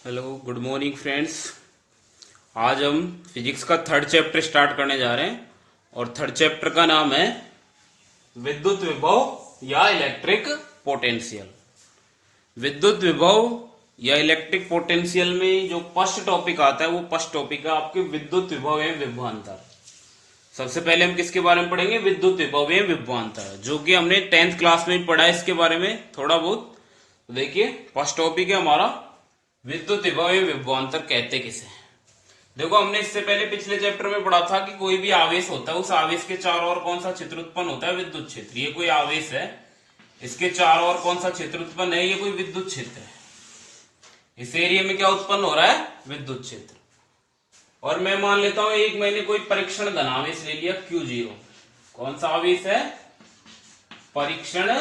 Hello good morning friends. आज हम physics का थर्ड चैप्टर स्टार्ट करने जा रहे हैं और थर्ड चैप्टर का नाम है विद्युत विभव या इलेक्ट्रिक पोटेंशियल। विद्युत विभव या इलेक्ट्रिक पोटेंशियल में जो फर्स्ट टॉपिक आता है वो फर्स्ट टॉपिक है आपके विद्युत विभव एवं विभवांतर। सबसे पहले हम किसके बारे में पढ़ेंगे? विद्युत विभव एवं विभवांतर, जो कि हमने 10th क्लास में पढ़ा है इसके बारे में थोड़ा बहुत। तो देखिए फर्स्ट टॉपिक है हमारा विद्युत विभव एवं विभवांतर कहते किसे। देखो हमने इससे पहले पिछले चैप्टर में पढ़ा था कि कोई भी आवेश होता है उस आवेश के चारों ओर कौन सा क्षेत्र उत्पन्न होता है? विद्युत क्षेत्र। ये कोई आवेश है, इसके चारों ओर कौन सा क्षेत्र उत्पन्न है? ये कोई विद्युत क्षेत्र है। इस एरिया में क्या उत्पन्न हो रहा है? विद्युत क्षेत्र। और मैं मान लेता हूं एक मैंने कोई परीक्षण धन आवेश ले लिया Q0। कौन सा आवेश है? परीक्षण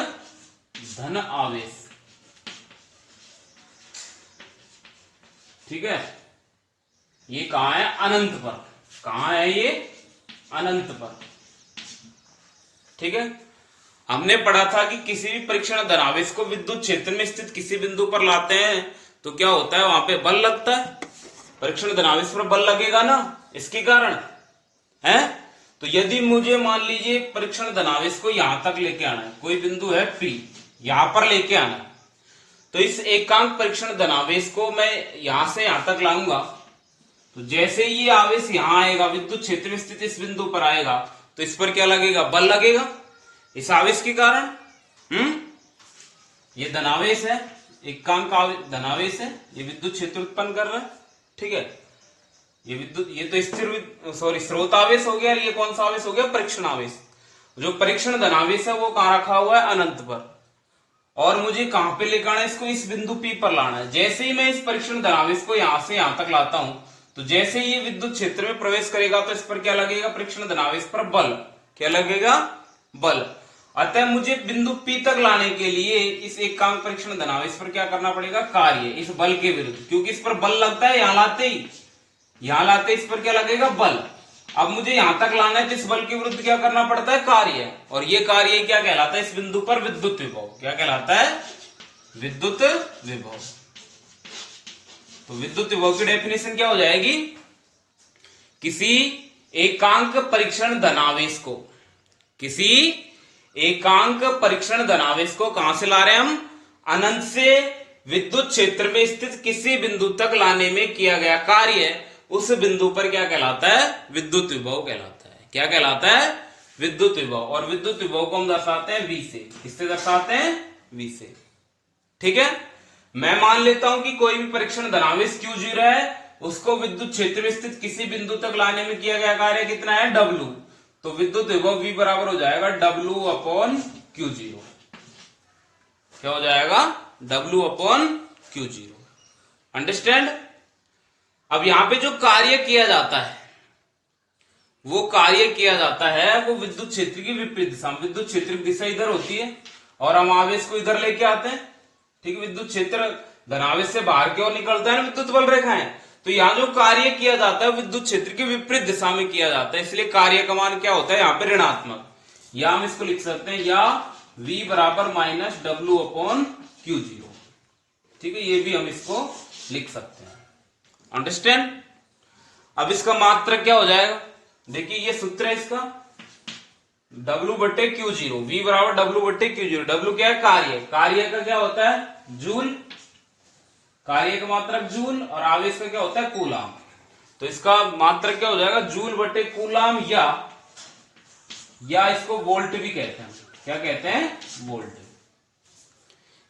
धन आवेश। ठीक है, ये कहां है? अनंत पर। कहां है ये? अनंत पर। ठीक है, हमने पढ़ा था कि किसी भी परीक्षण धनावेश को विद्युत क्षेत्र में स्थित किसी बिंदु पर लाते हैं तो क्या होता है? वहां पे बल लगता है। परीक्षण धनावेश पर बल लगेगा ना, इसके कारण है। तो यदि मुझे मान लीजिए परीक्षण धनावेश को यहां तक लेके आना है, कोई बिंदु है P, यहां पर लेके आना है, तो इस एकांक परीक्षण धनावेश को मैं यहां से यहां तक लाऊंगा। तो जैसे ही ये आवेश यहां आएगा, विद्युत क्षेत्र में स्थित इस बिंदु पर आएगा, तो इस पर क्या लगेगा? बल लगेगा इस आवेश के कारण। ये धनावेश है, एकांक धनावेश है, ये विद्युत क्षेत्र उत्पन्न कर रहा है। ठीक है, ये तो स्थिर स्रोत आवेश हो गया। ये कौन सा आवेश हो गया? परीक्षण आवेश। जो परीक्षण धनावेश है वो कहां रखा हुआ है? अनंत पर। और मुझे कहां पे लेकर आना है इसको? इस बिंदु P पर लाना है। जैसे ही मैं इस परीक्षण धनावेश को यहां से यहां तक लाता हूं, तो जैसे ही ये विद्युत क्षेत्र में प्रवेश करेगा तो इस पर क्या लगेगा? परीक्षण धनावेश पर बल। क्या लगेगा? बल। अतः मुझे बिंदु P तक लाने के लिए इस एकांक परीक्षण धनावेश पर क्या करना पड़ेगा? कार्य इस बल के विरुद्ध, क्योंकि इस पर बल लगता है। यहां लाते इस पर क्या लगेगा? बल। अब मुझे यहां तक लाना है तो इस बल के विरुद्ध क्या करना पड़ता है? कार्य। और ये कार्य क्या कहलाता है? इस बिंदु पर विद्युत विभव। क्या कहलाता है? विद्युत विभव। तो विद्युत विभव की डेफिनेशन क्या हो जाएगी? किसी एकांक परीक्षण धनावेश को, किसी एकांक परीक्षण धनावेश को कहां से ला रहे हैं हम? अनंत से विद्युत क्षेत्र में स्थित किसी बिंदु तक लाने में किया गया कार्य, उस बिंदु पर क्या कहलाता है? विद्युत विभव कहलाता है। क्या कहलाता है? विद्युत विभव। और विद्युत विभव को हम दर्शाते हैं V से। किससे दर्शाते हैं? V से। ठीक है, मैं मान लेता हूं कि कोई भी परीक्षण धनावेश Q0 है, उसको विद्युत क्षेत्र में स्थित किसी बिंदु तक लाने में किया गया कार्य कितना है? W। तो विद्युत विभव V बराबर हो जाएगा W अपॉन Q0। क्या हो जाएगा? W upon Q0। अंडरस्टैंड? अब यहां पे जो कार्य किया जाता है वो विद्युत क्षेत्र की विपरीत दिशा में। विद्युत क्षेत्र की दिशा इधर होती है और हम आवेश को इधर लेके आते हैं। ठीक है, विद्युत क्षेत्र धनावेश से बाहर की ओर निकलता है ना, विद्युत बल रेखाएं। तो यहां जो कार्य किया जाता है विद्युत क्षेत्र की विपरीत दिशा में किया जाता है, इसलिए कार्य का मान क्या होता है? यहाँ पे ऋणात्मक। या हम इसको लिख सकते हैं या V बराबर माइनस W अपॉन Q0। ठीक है, ये भी हम इसको लिख सकते हैं। अंडरस्टैंड? अब इसका मात्रक क्या हो जाएगा? देखिए ये सूत्र है इसका, W बटे Q0। V बराबर W बटे Q0। W क्या है? कार्य का क्या होता है? जूल। कार्य का मात्रक जूल और आवेश का क्या होता है? कूलाम। तो इसका मात्रक क्या हो जाएगा? जूल बटे कूलाम, या इसको वोल्ट भी कहते हैं। क्या कहते हैं? वोल्ट।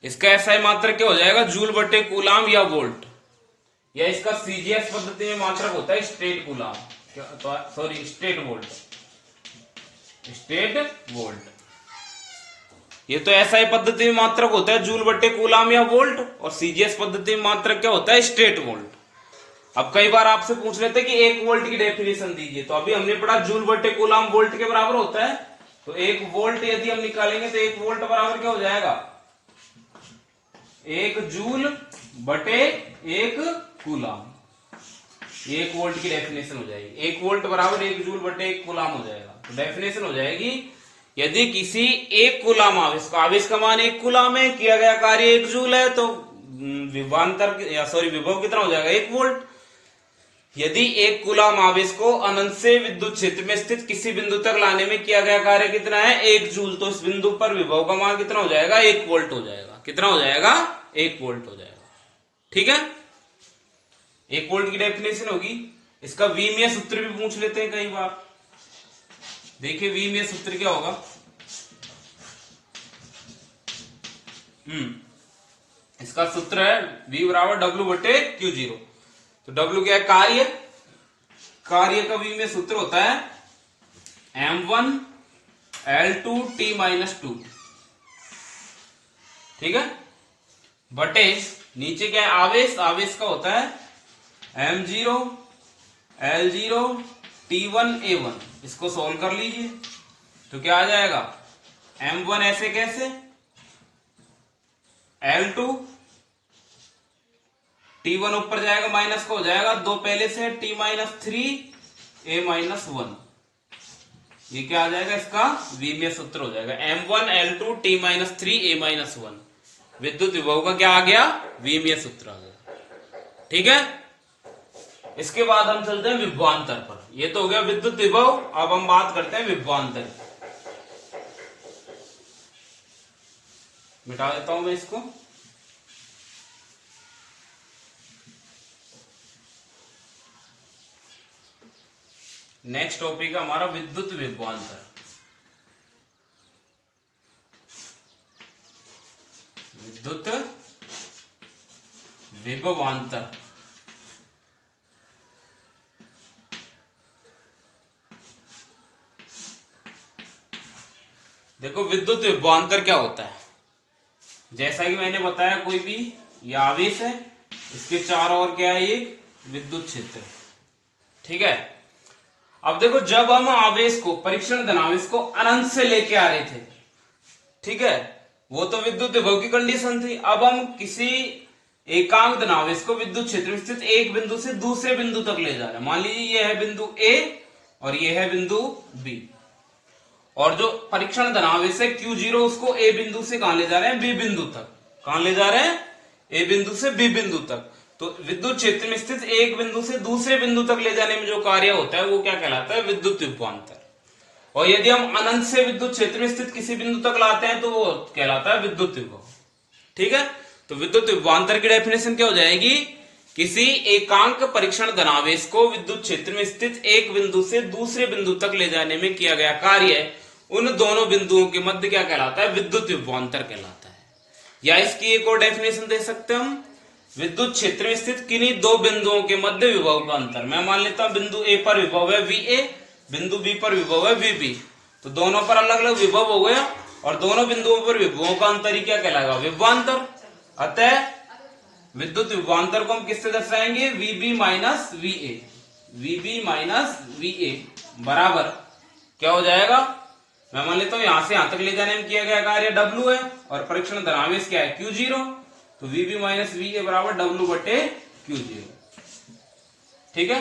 इसका ऐसा मात्रक क्या हो जाएगा? जूल बटे कूलाम या वोल्ट। या इसका CGS पद्धति में मात्रक होता है स्टेट कूलाम, स्टेट वोल्ट। ये तो SI पद्धति में मात्रक होता है जूल बटे कूलाम या वोल्ट, और CGS पद्धति में मात्रक क्या होता है? State volt. अब कई बार आपसे पूछ लेते हैं कि 1 वोल्ट की डेफिनेशन दीजिए, तो अभी हमने पढ़ा जूल बटे कूलाम वोल्ट के बराबर होता है। तो 1 वोल्ट यदि हम निकालेंगे तो 1 वोल्ट बराबर क्या हो जाएगा? 1 जूल बटे 1 कूलाम। 1 वोल्ट की डेफिनेशन हो जाएगी। 1 वोल्ट बराबर 1 जूल बटे 1 कूलाम हो जाएगा। तो डेफिनेशन हो जाएगी, यदि किसी 1 कूलाम आवेश का मान 1 कूलाम है, किया गया कार्य 1 जूल है, तो विभवांतर या सॉरी विभव कितना हो जाएगा 1 वोल्ट। यदि एक कूलाम आवेश को अनंत से विद्युत क्षेत्र में स्थित किसी बिंदु तक लाने में किया गया कार्य कितना है 1 जूल, तो इस बिंदु पर विभव का मान कितना हो जाएगा 1 वोल्ट हो जाएगा। कितना हो जाएगा 1 वोल्ट हो जाएगा। ठीक है, 1 वोल्ट की डेफिनेशन होगी। इसका वीमीय सूत्र भी पूछ लेते हैं कई बार। देखिए वीमीय सूत्र क्या होगा। इसका सूत्र है V बराबर W बटे Q0। तो W क्या है कार्य, कार्य का वीमीय सूत्र होता है M1 L2 T-2। ठीक है, बटे नीचे क्या है आवेश, आवेश का होता है M0 L0 T1 A1। इसको सॉल्व कर लीजिए तो क्या आ जाएगा M1 ऐसे कैसे L2 T1 ऊपर जाएगा माइनस का हो जाएगा 2 पहले से T-3 A-1। ये क्या आ जाएगा इसका वीमीय सूत्र हो जाएगा M1 L2 T-3 A-1। विद्युत विभव का क्या आ गया वीमीय सूत्र आ गया। ठीक है, इसके बाद हम चलते हैं विभवांतर पर। ये तो हो गया विद्युत विभव, अब हम बात करते हैं विभवांतर। मिटा देता हूं मैं इसको। नेक्स्ट टॉपिक है हमारा विद्युत विभवांतर। विद्युत विभवांतर देखो विद्युत विभवांतर क्या होता है। जैसा कि मैंने बताया कोई भी यह आवेश है, इसके चारों ओर क्या है एक विद्युत क्षेत्र। ठीक है, अब देखो जब हम आवेश को परीक्षण धनावेश को अनंत से लेके आ रहे थे, ठीक है, वो तो विद्युत विभव की कंडीशन थी। अब हम किसी एकांक धनावेश को विद्युत क्षेत्र में स्थित एक बिंदु से दूसरे बिंदु तक ले जा रहे हैं। मान लीजिए यह है बिंदु ए और यह है बिंदु बी, और जो परीक्षण धनावेश है Q0 उसको ए बिंदु से कहां ले जा रहे हैं बी बिंदु तक। कहां ले जा रहे हैं ए बिंदु से बी बिंदु तक। तो विद्युत क्षेत्र में स्थित एक बिंदु से दूसरे बिंदु तक ले जाने में जो कार्य होता है वो क्या कहलाता है विद्युत विभवांतर। और यदि हम अनंत से विद्युत क्षेत्र में स्थित किसी बिंदु तक लाते हैं तो वो कहलाता है विद्युत विभव। ठीक है, तो विद्युत विभवांतर की डेफिनेशन क्या हो जाएगी, किसी एकांक परीक्षण धनावेश को विद्युत क्षेत्र में स्थित एक बिंदु से दूसरे बिंदु तक ले जाने में किया गया कार्य उन दोनों बिंदुओं के मध्य क्या कहलाता है विद्युत विभवांतर कहलाता है। या इसकी एक और डेफिनेशन दे सकते हैं हम, विद्युत क्षेत्र में स्थित किन्हीं दो बिंदुओं के मध्य विभव का अंतर। मैं मान लेता हूं बिंदु ए पर विभव है VA, बिंदु बी पर विभव है VB, तो दोनों पर अलग अलग विभव हो गया और दोनों बिंदुओं पर विभवों का अंतर ही क्या कहलाएगा विभवांतर। अतः विद्युत विभवांतर को हम किससे दर्शाएंगे VB minus VA। VB minus VA बराबर क्या हो जाएगा, मैं मान लेता हूं यहां से यहां तक ले जाने में किया गया कार्य W है और परीक्षण धनावेश क्या है Q0, तो VB माइनस VA बराबर W बटे Q0। ठीक है,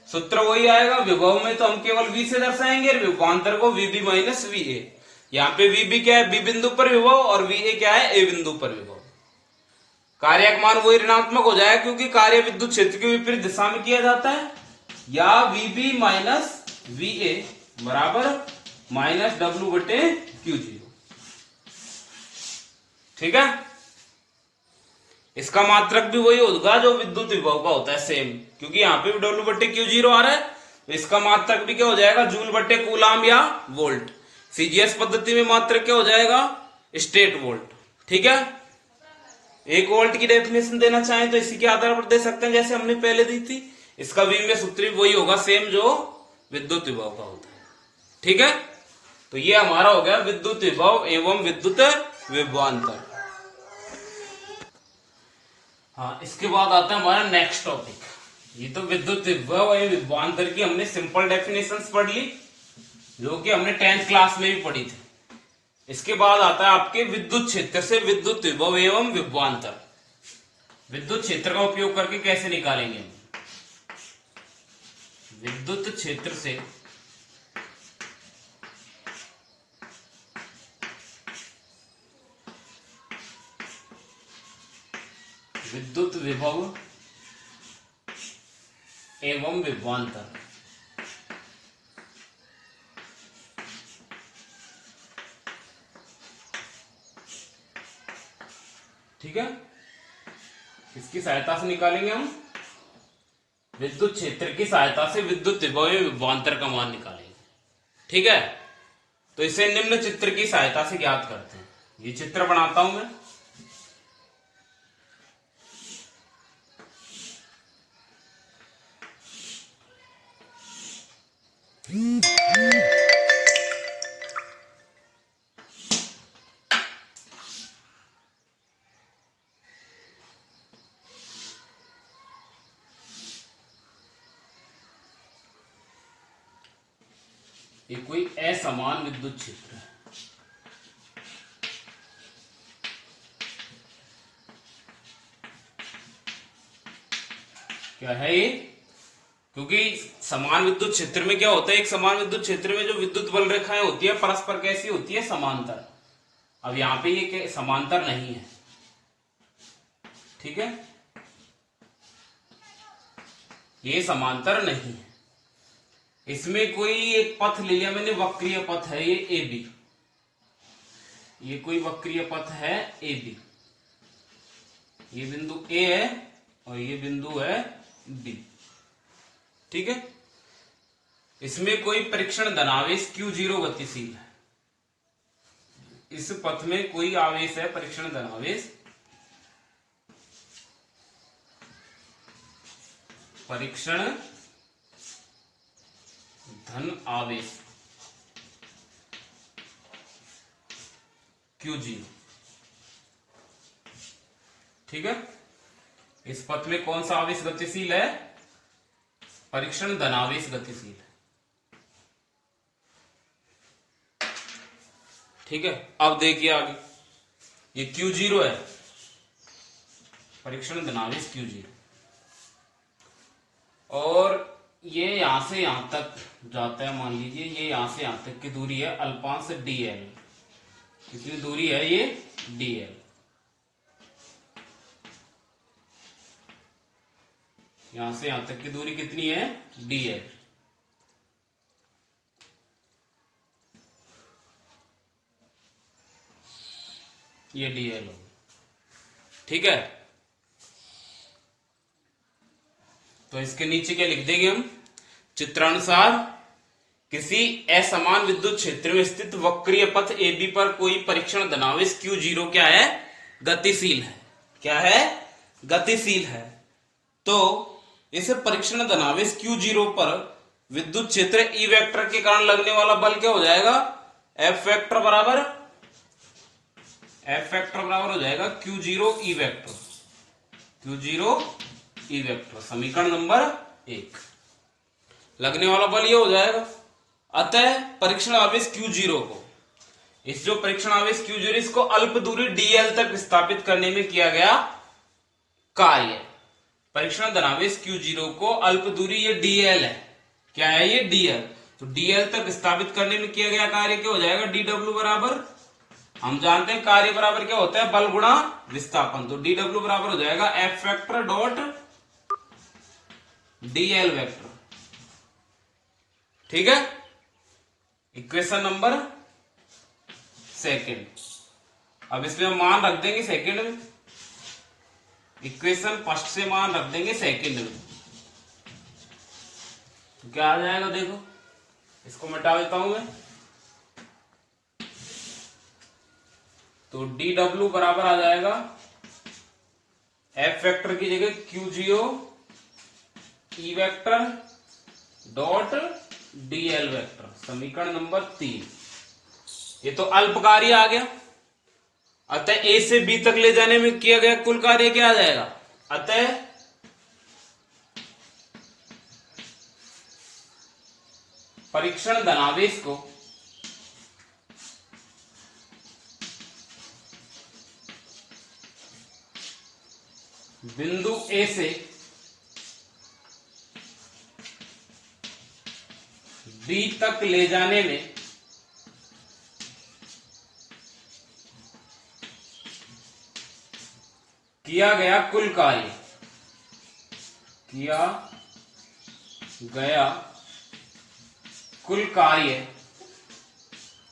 सूत्र वही आएगा। विभव में तो हम केवल V से दर्शाएंगे, विभवांतर को VB माइनस VA। यहाँ पे VB क्या है B बिंदु पर विभव और VA क्या है A बिंदु पर विभव। कार्य का मान वही ऋणात्मक हो जाएगा क्योंकि कार्य विद्युत क्षेत्र के विपरीत दिशा में किया जाता है। या VB माइनस VA बराबर माइनस W बटे Q0। ठीक है, इसका मात्रक भी वही होगा जो विद्युत विभव का होता है सेम, क्योंकि यहाँ पे भी W बटे Q0 आ रहा है, तो इसका मात्रक भी क्या हो जाएगा जूल बटे कूलाम या वोल्ट। CGS पद्धति में मात्रक क्या हो जाएगा स्टेट वोल्ट। ठीक है, 1 वोल्ट की डेफिनेशन देना चाहें तो इसी के आधार पर दे सकते हैं जैसे हमने पहले दी थी। इसका विमीय सूत्र भी वही होगा सेम जो विद्युत विभव का होता है। ठीक है, तो ये हमारा हो गया विद्युत विभव एवं विद्युत विभवांतर। हाँ, इसके बाद आता है हमारा नेक्स्ट टॉपिक। ये तो विद्युत विभव एवं विभवांतर की हमने सिंपल डेफिनेशंस पढ़ ली जो कि हमने 10th क्लास में भी पढ़ी थी। इसके बाद आता है आपके विद्युत क्षेत्र से विद्युत विभव एवं विभवांतर। विद्युत क्षेत्र का उपयोग करके कैसे निकालेंगे हम विद्युत क्षेत्र से विद्युत विभव एवं विभवांतर। ठीक है, इसकी सहायता से निकालेंगे हम, विद्युत क्षेत्र की सहायता से विद्युत विभव एवं विभवांतर का मान निकालेंगे। ठीक है, तो इसे निम्न चित्र की सहायता से ज्ञात करते हैं। ये चित्र बनाता हूं मैं। ये कोई असमान विद्युत क्षेत्र है। क्या है ये? क्योंकि समान विद्युत क्षेत्र में क्या होता है, एक समान विद्युत क्षेत्र में जो विद्युत बल रेखाएं होती है परस्पर कैसी होती है, समांतर। अब यहां पे ये समांतर नहीं है। ठीक है, ये समांतर नहीं है। इसमें कोई एक पथ ले लिया मैंने, वक्रीय पथ है ये ए बी। ये कोई वक्रीय पथ है ए बी। ये बिंदु ए है और ये बिंदु है बी। ठीक है, इसमें कोई परीक्षण धनावेश Q0 गतिशील है। इस पथ में कोई आवेश है परीक्षण धनावेश, परीक्षण धन आवेश Q0। ठीक है, इस पथ में कौन सा आवेश गतिशील है, परीक्षण धनावेश गतिशील है। ठीक है, अब देखिए आगे, ये Q0 है, परीक्षण धनावेश Q0, और ये यहां से यहां तक जाता है। मान लीजिए ये यहां से यहां तक की दूरी है अल्पांश dl। कितनी दूरी है ये, dl। यहां से यहां तक की दूरी कितनी है, dl। ये dl होगा। ठीक है, तो इसके नीचे क्या लिख देंगे हम, चित्रानुसार किसी असमान विद्युत क्षेत्र में स्थित वक्रीय पथ AB पर कोई परीक्षण धनावेश Q0 क्या है, गतिशील है। क्या है, गतिशील है। तो इसे परीक्षण धनावेश Q0 पर विद्युत क्षेत्र E वेक्टर के कारण लगने वाला बल क्या हो जाएगा, F वेक्टर बराबर हो जाएगा Q0 E vector. Q0 E vector समीकरण नंबर 1। लगने वाला बल ये हो जाएगा। अतः परीक्षण आवेश Q0 को, इस जो परीक्षण आवेश Q0 इसको अल्प दूरी dl तक विस्थापित करने में किया गया कार्य। परीक्षण धनावेश Q0 को अल्प दूरी, ये dl है, क्या है ये, dl। तो dl तक विस्थापित करने में किया गया कार्य क्या हो जाएगा, dw बराबर, हम जानते हैं कार्य बराबर क्या होता है, बल गुणा विस्थापन। तो dw बराबर हो जाएगा F vector dot dl vector. ठीक है, इक्वेशन नंबर 2। अब इसमें हम मान रख देंगे सेकंड में, इक्वेशन फर्स्ट से मान रख देंगे सेकंड में। तो क्या आ जाएगा, देखो इसको मिटा देता हूं मैं। तो dw बराबर आ जाएगा F वेक्टर की जगह Q0 E vector dot dl vector, समीकरण नंबर 3। ये तो अल्प कार्य आ गया। अतः A से B तक ले जाने में किया गया कुल कार्य क्या आ जाएगा, अतः परीक्षण धनावेश को बिंदु A से B तक ले जाने में किया गया कुल कार्य, किया गया कुल कार्य,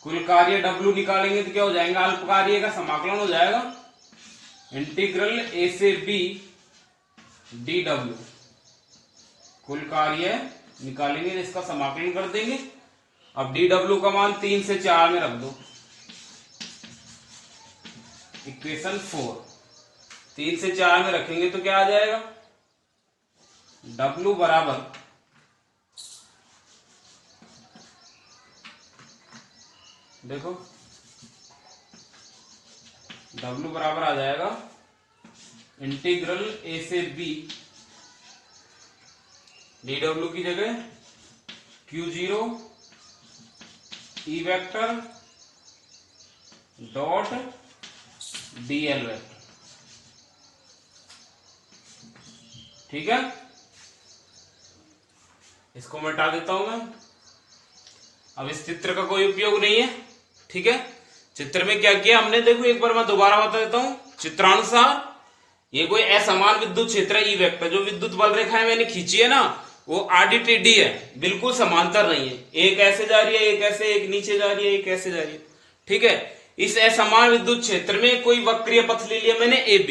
कुल कार्य W निकालेंगे तो क्या हो जाएगा, अल्प कार्य का समाकलन हो जाएगा इंटीग्रल A से B dW। कुल कार्य निकालेंगे, इसका समाकलन कर देंगे। अब dW का मान 3 से 4 में रख दो, इक्वेशन 4। 3 से 4 में रखेंगे तो क्या आ जाएगा, W बराबर देखो W बराबर आ जाएगा इंटीग्रल A से B dW की जगह Q0 E vector dot DL vector. ठीक है, इसको मिटा देता हूं मैं। अब इस चित्र का कोई उपयोग नहीं है। ठीक है, चित्र में क्या किया हमने, देखो एक बार मैं दोबारा बता देता हूं। चित्रानुसार ये कोई असमान विद्युत क्षेत्र है, ई वेक्टर, जो विद्युत बल रेखाएं मैंने खींची है ना, वो आडी टेढ़ी है, बिल्कुल समांतर नहीं है। एक ऐसे जा रही है, एक ऐसे, एक नीचे जा रही है, एक ऐसे जा रही है। ठीक है, इस असमान विद्युत क्षेत्र में कोई वक्रीय पथ ले लिया मैंने AB।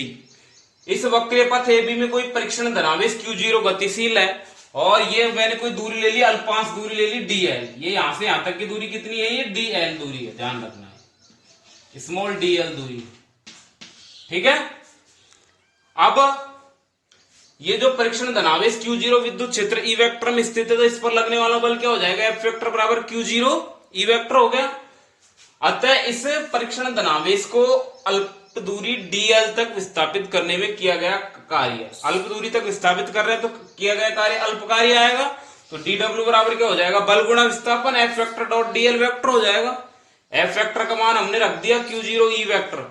इस वक्रीय पथ AB में कोई परीक्षण धनावेश Q0 गतिशील है, और ये मैंने कोई दूरी ले ली, अल्पांश दूरी ले ली DL। ये यहां से यहां तक की दूरी कितनी है, ये DL दूरी है, ध्यान रखना है, स्मॉल DL दूरी है। ठीक है, अब ये जो परीक्षण धनावेश Q0 विद्युत क्षेत्र E वेक्टर में स्थित है, तो इस पर लगने वाला बल क्या हो जाएगा, F वेक्टर बराबर Q0 E वेक्टर हो गया। अतः इस परीक्षण धनावेश को अल्प दूरी DL तक विस्थापित करने में किया गया कार्य, अल्प दूरी तक विस्थापित कर रहे हैं तो किया गया कार्य अल्प कार्य आएगा। तो dW बराबर क्या हो जाएगा, बल गुणा विस्थापन F vector dot DL vector हो जाएगा। F वेक्टर का मान हमने रख दिया Q0 E vector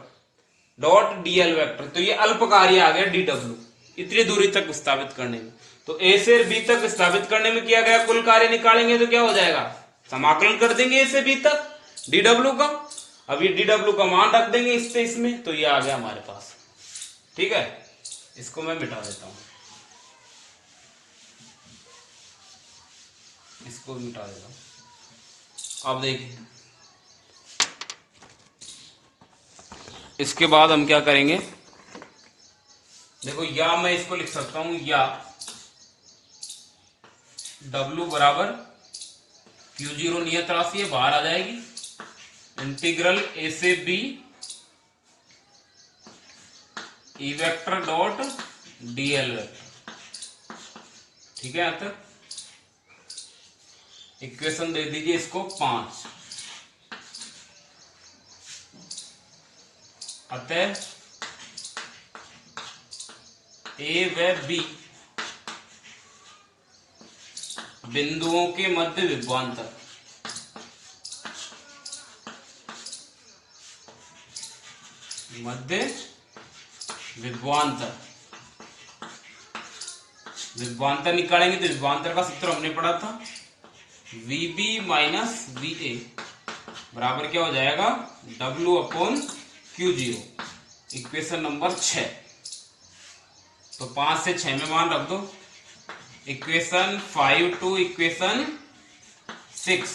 dot DL vector, तो ये अल्प कार्य आ गया dW, इतनी दूरी तक विस्थापित करने में। तो A से B तक विस्थापित करने में किया गया कुल कार्य निकालेंगे तो क्या हो जाएगा, समाकलन कर देंगे A से B तक dW का। अब ये dW का मान रख देंगे इस पे इसमें, तो ये आ गया हमारे पास। ठीक है, इसको मैं मिटा देता हूं, इसको मिटा देता हूं। अब देखिए, इसके बाद हम क्या करेंगे, देखो या मैं इसको लिख सकता हूं, या W बराबर Q0 नियत राशि है, बाहर आ जाएगी, इंटीग्रल A से B E vector dot DL vector. ठीक है, यहां तक इक्वेशन दे दीजिए इसको 5। अतः A व B बिंदुओं के मध्य विभवांतर, मध्य विभवांतर, विभवांतर निकालेंगे तो विभवांतर का सूत्र हमने पढ़ा था, VB माइनस VA बराबर क्या हो जाएगा, W upon Q0, equation number 6। तो 5 से 6 में मान रख दो, इक्वेशन 5 टू इक्वेशन 6,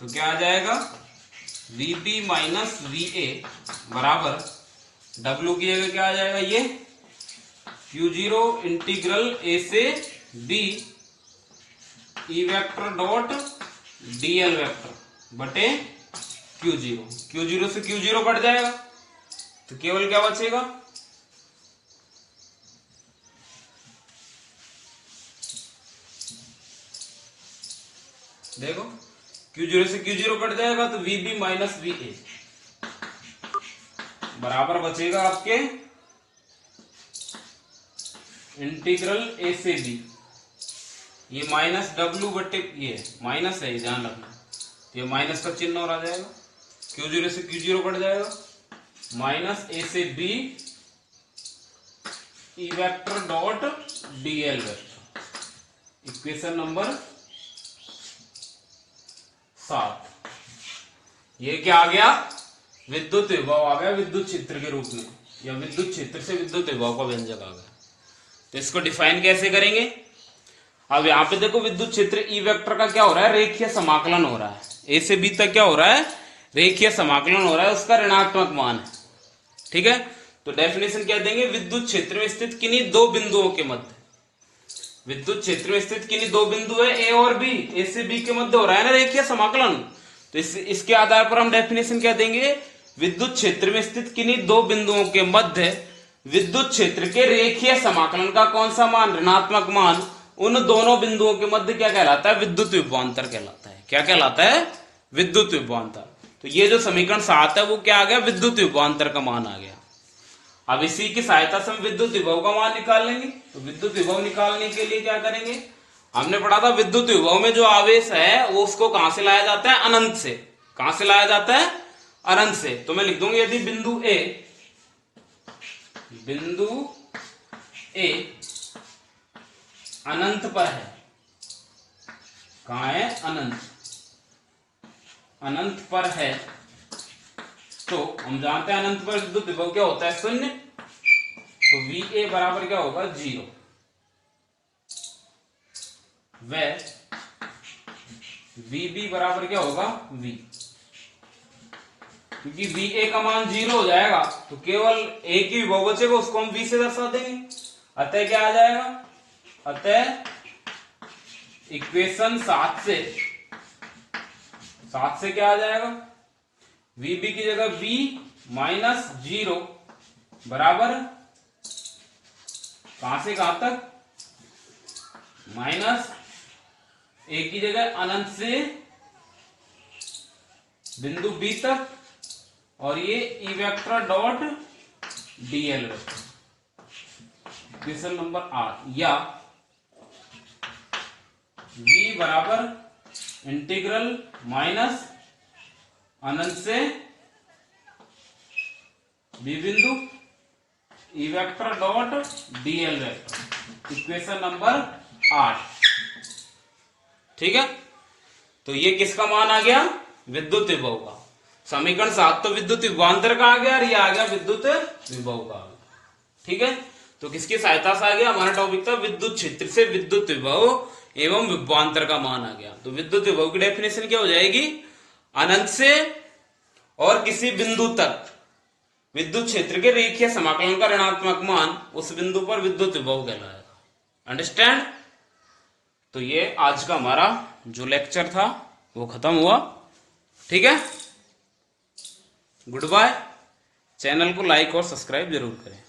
तो क्या आ जाएगा, VB माइनस VA बराबर W की जगह क्या आ जाएगा, ये Q0 इंटीग्रल A से B E vector dot DL vector बटे Q0। Q0 से Q0 कट जाएगा तो केवल क्या बचेगा, देखो Q0 से Q0 कट जाएगा तो VB माइनस VA बराबर बचेगा आपके इंटीग्रल A से B, ये माइनस W बटे, ये माइनस है, ध्यान रखना, तो ये माइनस का चिन्ह और आ जाएगा, Q0 से Q0 कट जाएगा, माइनस A से B E vector dot DL vector, equation number 7। ये क्या आ गया, विद्युत विभव आ गया विद्युत क्षेत्र के रूप में। या विद्युत क्षेत्र से विद्युत विभव का व्यंजक आ गया। तो इसको डिफाइन कैसे करेंगे? अब यहाँ पे देखो विद्युत क्षेत्र ई वेक्टर का क्या हो रहा है, रेखीय समाकलन हो रहा है। ए से बी तक क्या हो रहा है, रेखीय समाकलन हो रहा है, उसका ऋणात्मक मान है। ठीक है, तो डेफिनेशन क्या देंगे, विद्युत क्षेत्र में स्थित किन्हीं दो बिंदुओं के मध्य, विद्युत क्षेत्र में स्थित किन्हीं दो बिंदु है ए और बी, ए से बी के मध्य हो रहा है ना रेखीय समाकलन। तो इसके आधार पर हम डेफिनेशन क्या देंगे, विद्युत क्षेत्र में स्थित किन्हीं दो बिंदुओं के मध्य विद्युत क्षेत्र के रेखीय समाकलन का कौन सा मान, ऋणात्मक मान, उन दोनों बिंदुओं के मध्य क्या कहलाता है, विद्युत विभवांतर कहलाता है। क्या कहलाता है, विद्युत विभवांतर। तो ये जो समीकरण 7 है वो क्या आ गया, विद्युत विभवांतर का मान आ गया। अब इसी की सहायता से हम विद्युत विभव का मान निकाल लेंगे। तो विद्युत विभव निकालने के लिए क्या करेंगे, हमने पढ़ा था विद्युत विभव में जो आवेश है वो उसको कहां से लाया जाता है, अनंत से। कहां से लाया जाता है, अनंत से। तो मैं लिख दूंगा यदि बिंदु ए अनंत पर है, कहां है, अनंत पर है, तो हम जानते हैं अनंत पर विद्युत विभव क्या होता है, शून्य। तो VA बराबर क्या होगा, 0। व VB बराबर क्या होगा, V। क्योंकि VA का मान 0 हो जाएगा तो केवल एक ही विभव बचेगा, उसको हम V से दर्शा देंगे। अतः क्या आ जाएगा, अतः इक्वेशन 7 से क्या आ जाएगा, VB की जगह V माइनस 0 बराबर कहां से कहां तक, माइनस A की जगह अनंत से बिंदु B तक, और ये E vector dot dl vector, equation number 8। या V बराबर इंटीग्रल माइनस अनंत से बी बिंदु E vector dot dl vector, equation number 8। ठीक है, तो ये किसका मान आ गया, विद्युत विभव का। समीकरण 7 तो विद्युत विभवांतर का आ गया और ये आ गया विद्युत विभव का। ठीक है, तो किसकी सहायता से आ गया, हमारा टॉपिक था विद्युत क्षेत्र से विद्युत विभव एवं विभवांतर का मान आ गया। तो विद्युत विभव की डेफिनेशन क्या हो जाएगी, अनंत से और किसी बिंदु तक विद्युत क्षेत्र के रेखीय समाकलन का ऋणात्मक मान, उस बिंदु पर विद्युत विभव कहलाएगा। अंडरस्टैंड। तो ये आज का हमारा जो लेक्चर था वो खत्म हुआ। ठीक है, गुड बाय। चैनल को लाइक और सब्सक्राइब जरूर करें।